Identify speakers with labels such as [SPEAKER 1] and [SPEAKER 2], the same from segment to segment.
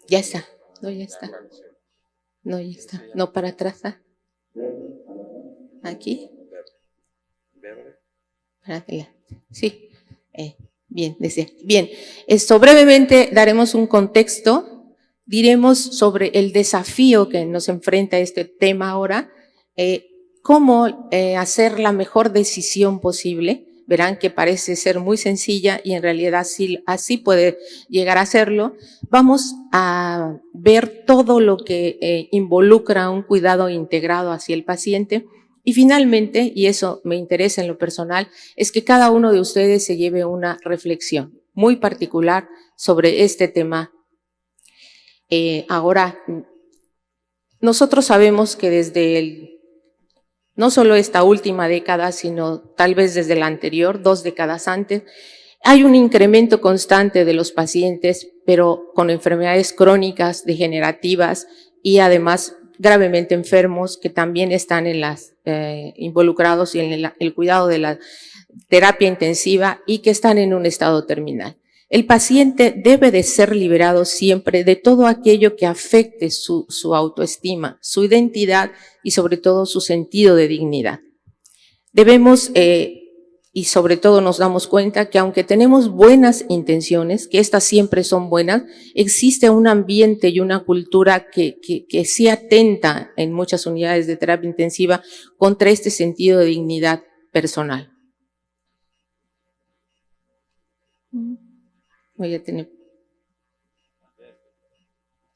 [SPEAKER 1] Ya está. No, ya está. No, ya está. No, para atrás. Aquí. Para adelante. Sí. Bien, decía. Bien. Esto brevemente daremos un contexto. Diremos sobre el desafío que nos enfrenta este tema ahora. Cómo hacer la mejor decisión posible. Verán que parece ser muy sencilla y en realidad así puede llegar a serlo. Vamos a ver todo lo que involucra un cuidado integrado hacia el paciente. Y finalmente, y eso me interesa en lo personal, es que cada uno de ustedes se lleve una reflexión muy particular sobre este tema. Ahora, nosotros sabemos que desde no solo esta última década, sino tal vez desde la anterior, 2 décadas antes, hay un incremento constante de los pacientes, pero con enfermedades crónicas, degenerativas y además gravemente enfermos que también están involucrados en el cuidado de la terapia intensiva y que están en un estado terminal. El paciente debe de ser liberado siempre de todo aquello que afecte su autoestima, su identidad y sobre todo su sentido de dignidad. Debemos, y sobre todo nos damos cuenta que aunque tenemos buenas intenciones, que estas siempre son buenas, existe un ambiente y una cultura que sí atenta en muchas unidades de terapia intensiva contra este sentido de dignidad personal. Voy a tener...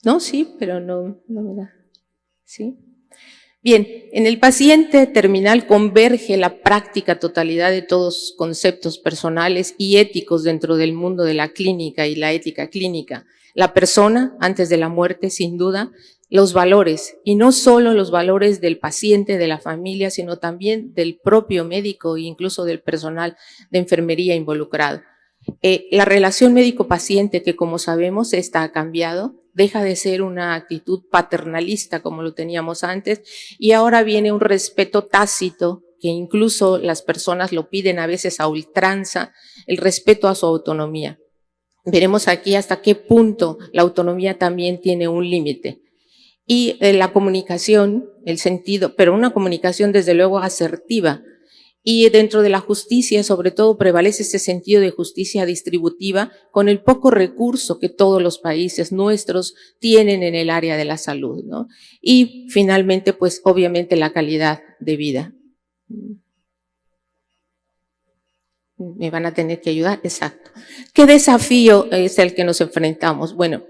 [SPEAKER 1] No, sí, pero no me da. ¿Sí? Bien, en el paciente terminal converge la práctica totalidad de todos conceptos personales y éticos dentro del mundo de la clínica y la ética clínica. La persona, antes de la muerte, sin duda, los valores, y no solo los valores del paciente, de la familia, sino también del propio médico e incluso del personal de enfermería involucrado. La relación médico-paciente, que como sabemos ha cambiado, deja de ser una actitud paternalista como lo teníamos antes y ahora viene un respeto tácito que incluso las personas lo piden a veces a ultranza, el respeto a su autonomía. Veremos aquí hasta qué punto la autonomía también tiene un límite. Y la comunicación, el sentido, pero una comunicación desde luego asertiva. Y dentro de la justicia, sobre todo, prevalece ese sentido de justicia distributiva con el poco recurso que todos los países nuestros tienen en el área de la salud, ¿no? Y finalmente, pues obviamente la calidad de vida. Me van a tener que ayudar, exacto. ¿Qué desafío es el que nos enfrentamos? Bueno,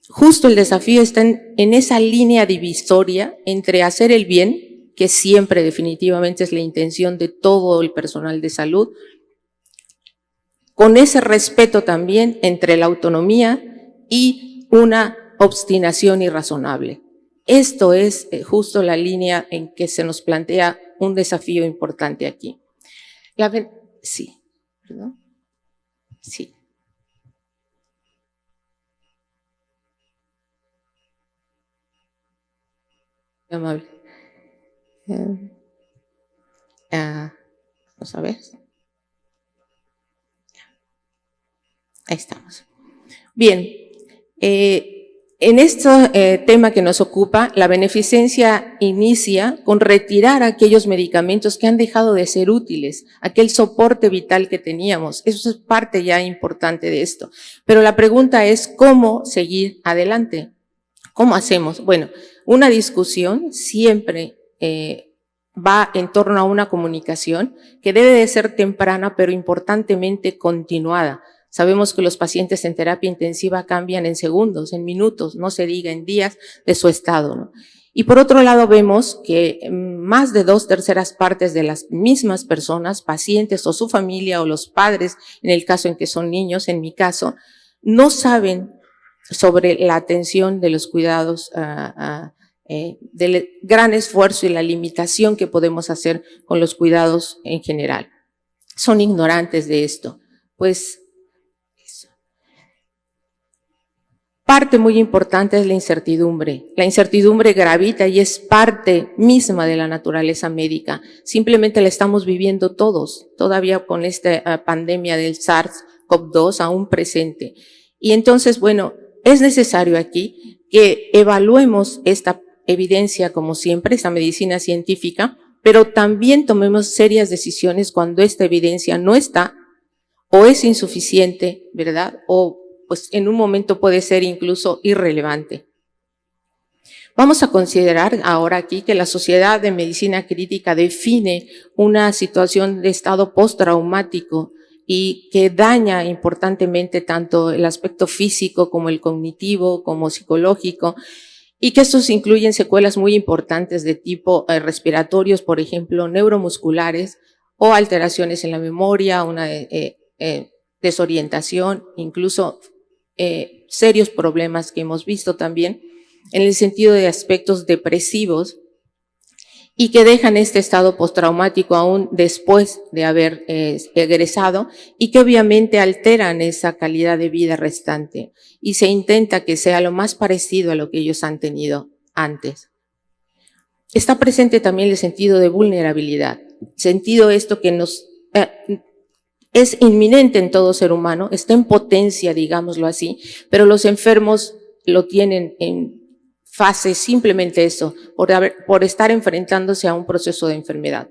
[SPEAKER 1] justo el desafío está en esa línea divisoria entre hacer el bien, que siempre definitivamente es la intención de todo el personal de salud, con ese respeto también entre la autonomía y una obstinación irrazonable. Esto es justo la línea en que se nos plantea un desafío importante aquí. Sí, ¿perdón? Sí. Amable. Vamos a ver. Ahí estamos. Bien, en este tema que nos ocupa, la beneficencia inicia con retirar aquellos medicamentos que han dejado de ser útiles, aquel soporte vital que teníamos. Eso es parte ya importante de esto. Pero la pregunta es, ¿cómo seguir adelante? ¿Cómo hacemos? Bueno, una discusión siempre va en torno a una comunicación que debe de ser temprana, pero importantemente continuada. Sabemos que los pacientes en terapia intensiva cambian en segundos, en minutos, no se diga en días de su estado, ¿no? Y por otro lado vemos que más de 2/3 partes de las mismas personas, pacientes o su familia o los padres, en el caso en que son niños, en mi caso, no saben sobre la atención de los cuidados, del gran esfuerzo y la limitación que podemos hacer con los cuidados en general. Son ignorantes de esto. Pues eso. Parte muy importante es la incertidumbre. La incertidumbre gravita y es parte misma de la naturaleza médica. Simplemente la estamos viviendo todos, todavía con esta pandemia del SARS-CoV-2 aún presente. Y entonces, bueno, Es necesario aquí que evaluemos esta evidencia, como siempre, esta medicina científica, pero también tomemos serias decisiones cuando esta evidencia no está o es insuficiente, ¿verdad? O pues en un momento puede ser incluso irrelevante. Vamos a considerar ahora aquí que la Sociedad de Medicina Crítica define una situación de estado postraumático y que daña importantemente tanto el aspecto físico como el cognitivo, como psicológico, y que estos incluyen secuelas muy importantes de tipo respiratorios, por ejemplo, neuromusculares o alteraciones en la memoria, una desorientación, incluso serios problemas que hemos visto también en el sentido de aspectos depresivos y que dejan este estado postraumático aún después de haber egresado y que obviamente alteran esa calidad de vida restante y se intenta que sea lo más parecido a lo que ellos han tenido antes. Está presente también el sentido de vulnerabilidad, sentido esto que nos es inminente en todo ser humano, está en potencia, digámoslo así, pero los enfermos lo tienen en fase simplemente eso, por estar enfrentándose a un proceso de enfermedad.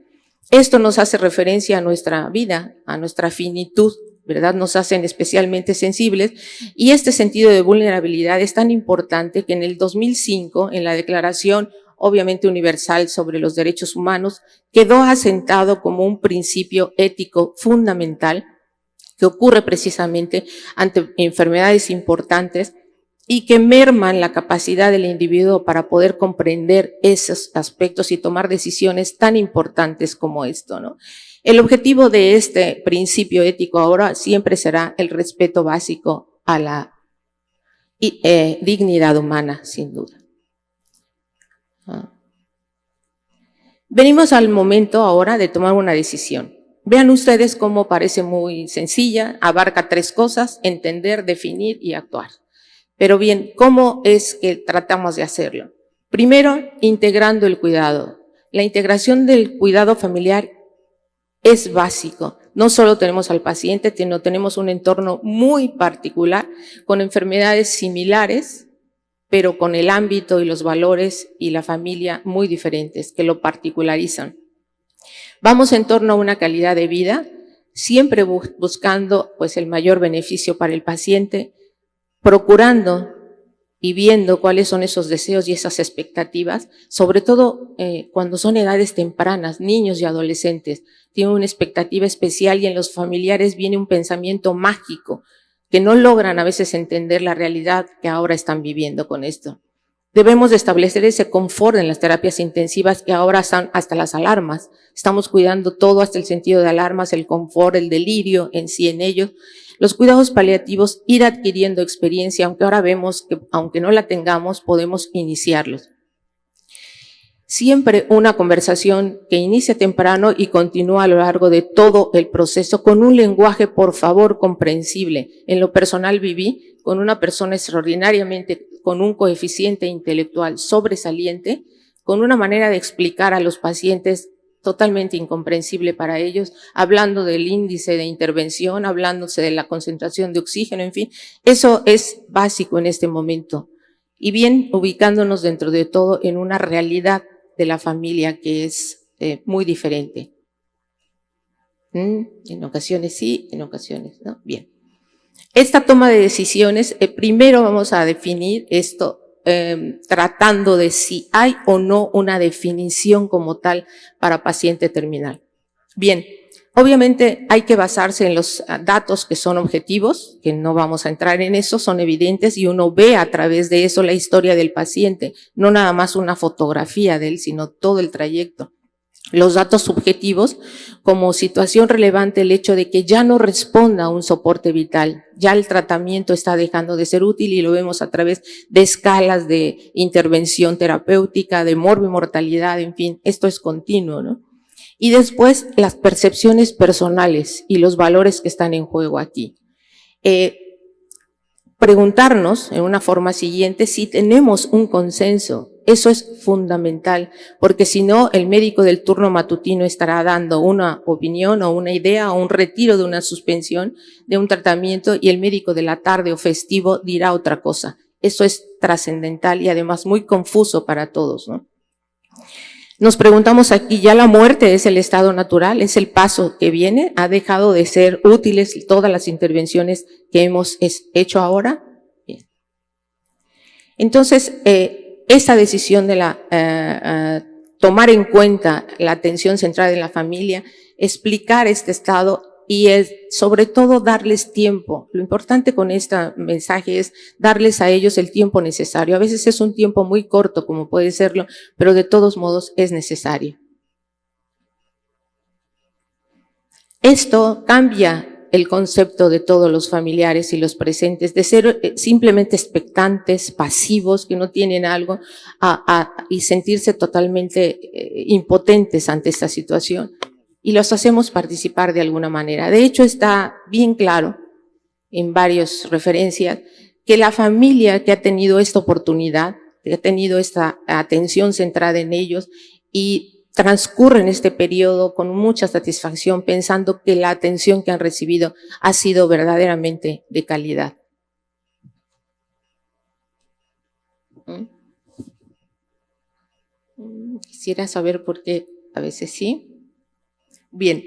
[SPEAKER 1] Esto nos hace referencia a nuestra vida, a nuestra finitud, ¿verdad? Nos hacen especialmente sensibles y este sentido de vulnerabilidad es tan importante que en el 2005, en la Declaración obviamente universal sobre los derechos humanos, quedó asentado como un principio ético fundamental que ocurre precisamente ante enfermedades importantes y que merman la capacidad del individuo para poder comprender esos aspectos y tomar decisiones tan importantes como esto, ¿no? El objetivo de este principio ético ahora siempre será el respeto básico a la dignidad humana, sin duda. Venimos al momento ahora de tomar una decisión. Vean ustedes cómo parece muy sencilla, abarca 3 cosas: entender, definir y actuar. Pero bien, ¿cómo es que tratamos de hacerlo? Primero, integrando el cuidado. La integración del cuidado familiar es básico. No solo tenemos al paciente, sino tenemos un entorno muy particular, con enfermedades similares, pero con el ámbito y los valores y la familia muy diferentes, que lo particularizan. Vamos en torno a una calidad de vida, siempre buscando pues el mayor beneficio para el paciente, procurando y viendo cuáles son esos deseos y esas expectativas, sobre todo cuando son edades tempranas, niños y adolescentes, tienen una expectativa especial y en los familiares viene un pensamiento mágico que no logran a veces entender la realidad que ahora están viviendo con esto. Debemos de establecer ese confort en las terapias intensivas que ahora están hasta las alarmas. Estamos cuidando todo hasta el sentido de alarmas, el confort, el delirio en sí en ellos. Los cuidados paliativos, ir adquiriendo experiencia, aunque ahora vemos que aunque no la tengamos, podemos iniciarlos. Siempre una conversación que inicia temprano y continúa a lo largo de todo el proceso con un lenguaje, por favor, comprensible. En lo personal viví con una persona extraordinariamente, con un coeficiente intelectual sobresaliente, con una manera de explicar a los pacientes totalmente incomprensible para ellos, hablando del índice de intervención, hablándose de la concentración de oxígeno, en fin, eso es básico en este momento. Y bien, ubicándonos dentro de todo en una realidad de la familia que es muy diferente. En ocasiones sí, en ocasiones no. Bien. Esta toma de decisiones, primero vamos a definir esto, tratando de si hay o no una definición como tal para paciente terminal. Bien, obviamente hay que basarse en los datos que son objetivos, que no vamos a entrar en eso, son evidentes y uno ve a través de eso la historia del paciente, no nada más una fotografía de él, sino todo el trayecto. Los datos subjetivos, como situación relevante el hecho de que ya no responda a un soporte vital, ya el tratamiento está dejando de ser útil y lo vemos a través de escalas de intervención terapéutica, de morbimortalidad, en fin, esto es continuo, ¿no? Y después las percepciones personales y los valores que están en juego aquí. Preguntarnos en una forma siguiente si tenemos un consenso. Eso es fundamental, porque si no, el médico del turno matutino estará dando una opinión o una idea o un retiro de una suspensión de un tratamiento y el médico de la tarde o festivo dirá otra cosa. Eso es trascendental y además muy confuso para todos, ¿no? Nos preguntamos aquí, ¿ya la muerte es el estado natural? ¿Es el paso que viene? ¿Ha dejado de ser útiles todas las intervenciones que hemos hecho ahora? Bien. Entonces, esa decisión de tomar en cuenta la atención centrada en la familia, explicar este estado y sobre todo darles tiempo. Lo importante con este mensaje es darles a ellos el tiempo necesario. A veces es un tiempo muy corto, como puede serlo, pero de todos modos es necesario. Esto cambia el concepto de todos los familiares y los presentes, de ser simplemente expectantes, pasivos, que no tienen algo, y sentirse totalmente impotentes ante esta situación. Y los hacemos participar de alguna manera. De hecho, está bien claro en varias referencias que la familia que ha tenido esta oportunidad, que ha tenido esta atención centrada en ellos y transcurre en este periodo con mucha satisfacción pensando que la atención que han recibido ha sido verdaderamente de calidad. Quisiera saber por qué a veces sí. Bien,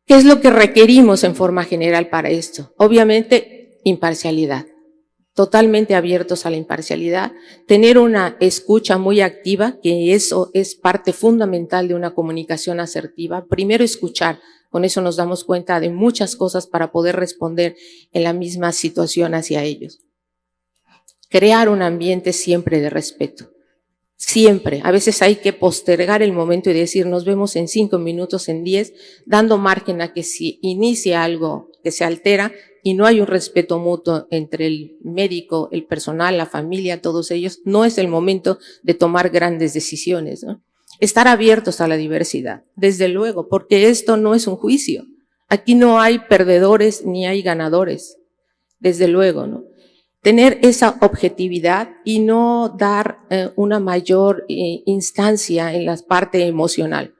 [SPEAKER 1] ¿qué es lo que requerimos en forma general para esto? Obviamente, imparcialidad. Totalmente abiertos a la imparcialidad, tener una escucha muy activa, que eso es parte fundamental de una comunicación asertiva. Primero escuchar, con eso nos damos cuenta de muchas cosas para poder responder en la misma situación hacia ellos. Crear un ambiente siempre de respeto. Siempre, a veces hay que postergar el momento y decir nos vemos en 5 minutos, en 10, dando margen a que si inicia algo que se altera y no hay un respeto mutuo entre el médico, el personal, la familia, todos ellos, no es el momento de tomar grandes decisiones, ¿no? Estar abiertos a la diversidad, desde luego, porque esto no es un juicio. Aquí no hay perdedores ni hay ganadores, desde luego, ¿no? Tener esa objetividad y no dar una mayor instancia en la parte emocional.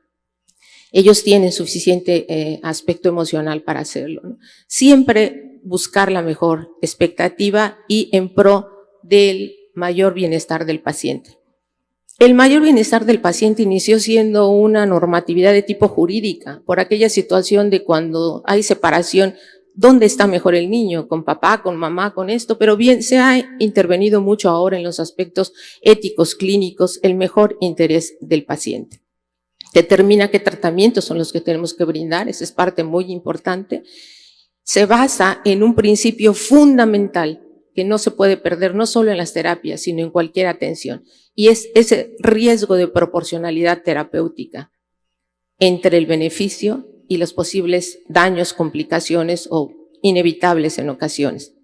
[SPEAKER 1] Ellos tienen suficiente aspecto emocional para hacerlo, ¿no? Siempre buscar la mejor expectativa y en pro del mayor bienestar del paciente. El mayor bienestar del paciente inició siendo una normatividad de tipo jurídica, por aquella situación de cuando hay separación. ¿Dónde está mejor el niño? ¿Con papá, con mamá, con esto? Pero bien, se ha intervenido mucho ahora en los aspectos éticos, clínicos, el mejor interés del paciente. Determina qué tratamientos son los que tenemos que brindar, esa es parte muy importante. Se basa en un principio fundamental que no se puede perder, no solo en las terapias, sino en cualquier atención, y es ese riesgo de proporcionalidad terapéutica entre el beneficio y los posibles daños, complicaciones o inevitables en ocasiones.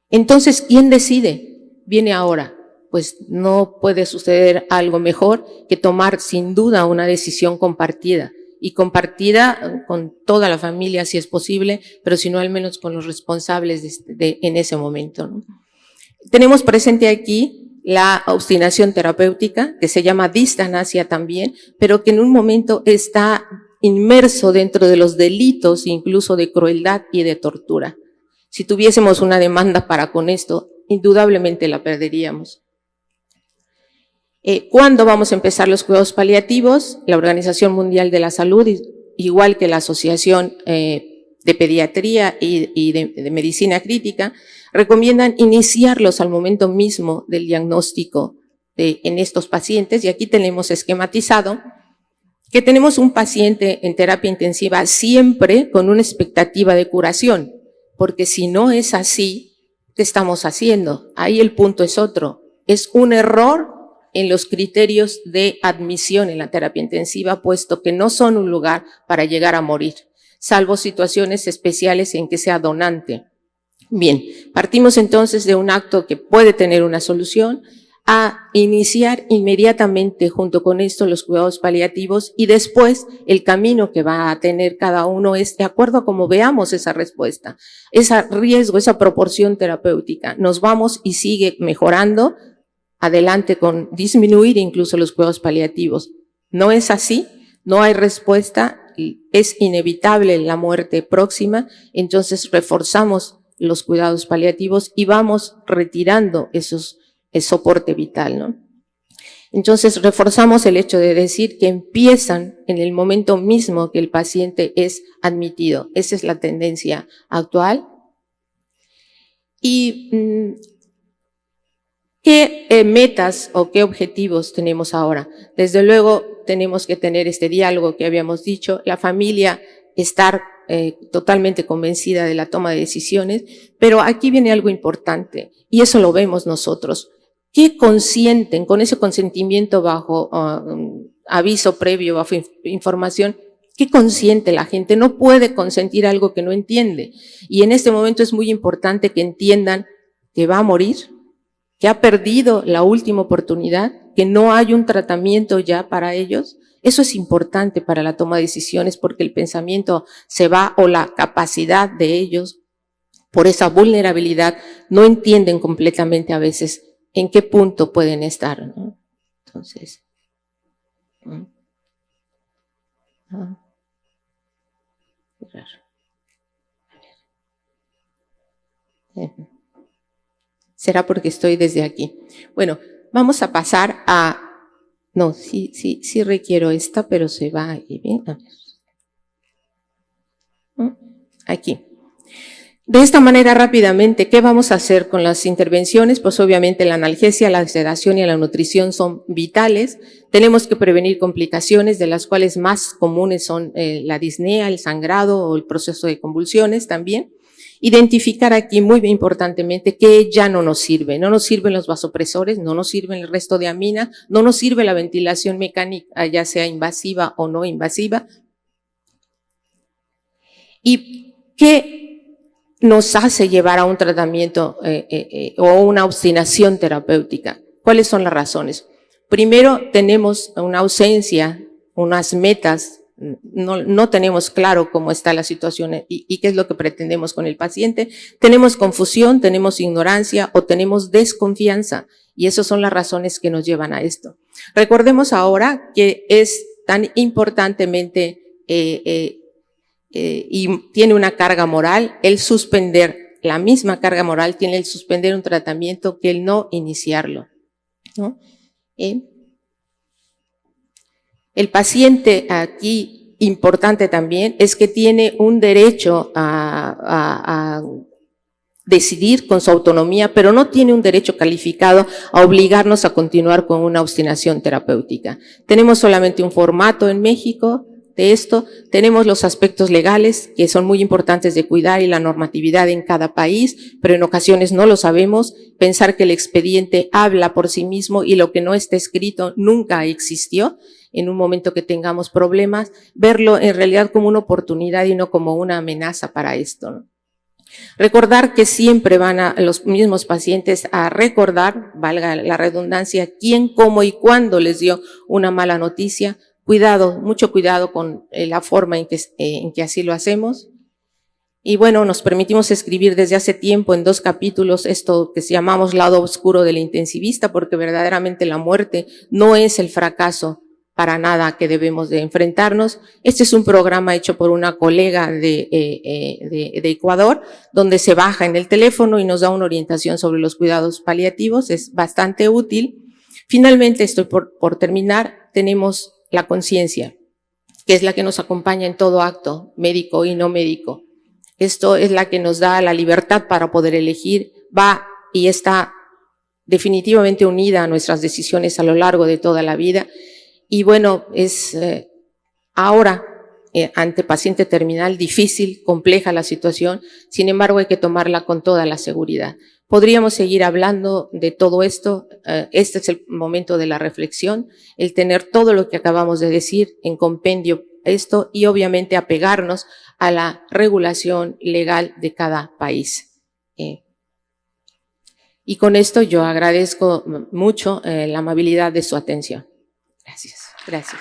[SPEAKER 1] Entonces, ¿quién decide? Viene ahora. Pues no puede suceder algo mejor que tomar sin duda una decisión compartida, y compartida con toda la familia si es posible, pero si no al menos con los responsables en ese momento, ¿no? Tenemos presente aquí la obstinación terapéutica, que se llama distanasia también, pero que en un momento está inmerso dentro de los delitos, incluso de crueldad y de tortura. Si tuviésemos una demanda para con esto, indudablemente la perderíamos. ¿Cuándo vamos a empezar los cuidados paliativos? La Organización Mundial de la Salud, igual que la Asociación de Pediatría y de Medicina Crítica, recomiendan iniciarlos al momento mismo del diagnóstico en estos pacientes, y aquí tenemos esquematizado que tenemos un paciente en terapia intensiva siempre con una expectativa de curación, porque si no es así, ¿qué estamos haciendo? Ahí el punto es otro, es un error en los criterios de admisión en la terapia intensiva, puesto que no son un lugar para llegar a morir, salvo situaciones especiales en que sea donante. Bien, partimos entonces de un acto que puede tener una solución, a iniciar inmediatamente junto con esto los cuidados paliativos, y después el camino que va a tener cada uno es de acuerdo a cómo veamos esa respuesta, ese riesgo, esa proporción terapéutica. Nos vamos y sigue mejorando, adelante con disminuir incluso los cuidados paliativos. No es así, no hay respuesta, es inevitable la muerte próxima, entonces reforzamos los cuidados paliativos y vamos retirando el soporte vital, ¿no? Entonces, reforzamos el hecho de decir que empiezan en el momento mismo que el paciente es admitido. Esa es la tendencia actual. Y ¿qué metas o qué objetivos tenemos ahora? Desde luego, tenemos que tener este diálogo que habíamos dicho, la familia estar totalmente convencida de la toma de decisiones, pero aquí viene algo importante, y eso lo vemos nosotros. ¿Qué consienten con ese consentimiento bajo aviso previo, bajo información? ¿Qué consiente la gente? No puede consentir algo que no entiende. Y en este momento es muy importante que entiendan que va a morir, que ha perdido la última oportunidad, que no hay un tratamiento ya para ellos. Eso es importante para la toma de decisiones porque el pensamiento se va, o la capacidad de ellos, por esa vulnerabilidad, no entienden completamente a veces en qué punto pueden estar, ¿no? Entonces, será porque estoy desde aquí. Bueno, vamos a pasar a, no, sí requiero esta, pero se va ahí bien, a ver. Aquí. De esta manera, rápidamente, ¿qué vamos a hacer con las intervenciones? Pues obviamente la analgesia, la sedación y la nutrición son vitales. Tenemos que prevenir complicaciones, de las cuales más comunes son la disnea, el sangrado o el proceso de convulsiones también. Identificar aquí muy importantemente qué ya no nos sirve. No nos sirven los vasopresores, no nos sirven el resto de amina, no nos sirve la ventilación mecánica, ya sea invasiva o no invasiva. ¿Y qué nos hace llevar a un tratamiento o una obstinación terapéutica? ¿Cuáles son las razones? Primero, tenemos una ausencia, unas metas, no tenemos claro cómo está la situación y qué es lo que pretendemos con el paciente. Tenemos confusión, tenemos ignorancia o tenemos desconfianza, y esas son las razones que nos llevan a esto. Recordemos ahora que es tan importantemente y tiene una carga moral, el suspender, la misma carga moral tiene el suspender un tratamiento que el no iniciarlo, ¿no? El paciente aquí, importante también, es que tiene un derecho a decidir con su autonomía, pero no tiene un derecho calificado a obligarnos a continuar con una obstinación terapéutica. Tenemos solamente un formato en México de esto, tenemos los aspectos legales que son muy importantes de cuidar y la normatividad en cada país, pero en ocasiones no lo sabemos. Pensar que el expediente habla por sí mismo y lo que no está escrito nunca existió. En un momento que tengamos problemas, verlo en realidad como una oportunidad y no como una amenaza para esto, ¿no? Recordar que siempre van a los mismos pacientes a recordar, valga la redundancia, quién, cómo y cuándo les dio una mala noticia. Cuidado, mucho cuidado con la forma en que así lo hacemos. Y bueno, nos permitimos escribir desde hace tiempo en 2 capítulos esto que llamamos lado oscuro del intensivista, porque verdaderamente la muerte no es el fracaso para nada que debemos de enfrentarnos. Este es un programa hecho por una colega de Ecuador, donde se baja en el teléfono y nos da una orientación sobre los cuidados paliativos, es bastante útil. Finalmente, estoy por terminar, tenemos la conciencia, que es la que nos acompaña en todo acto, médico y no médico. Esto es la que nos da la libertad para poder elegir, va y está definitivamente unida a nuestras decisiones a lo largo de toda la vida. Y bueno, es ahora, ante paciente terminal, difícil, compleja la situación, sin embargo hay que tomarla con toda la seguridad. Podríamos seguir hablando de todo esto, este es el momento de la reflexión, el tener todo lo que acabamos de decir en compendio esto y obviamente apegarnos a la regulación legal de cada país. Y con esto yo agradezco mucho la amabilidad de su atención. Gracias.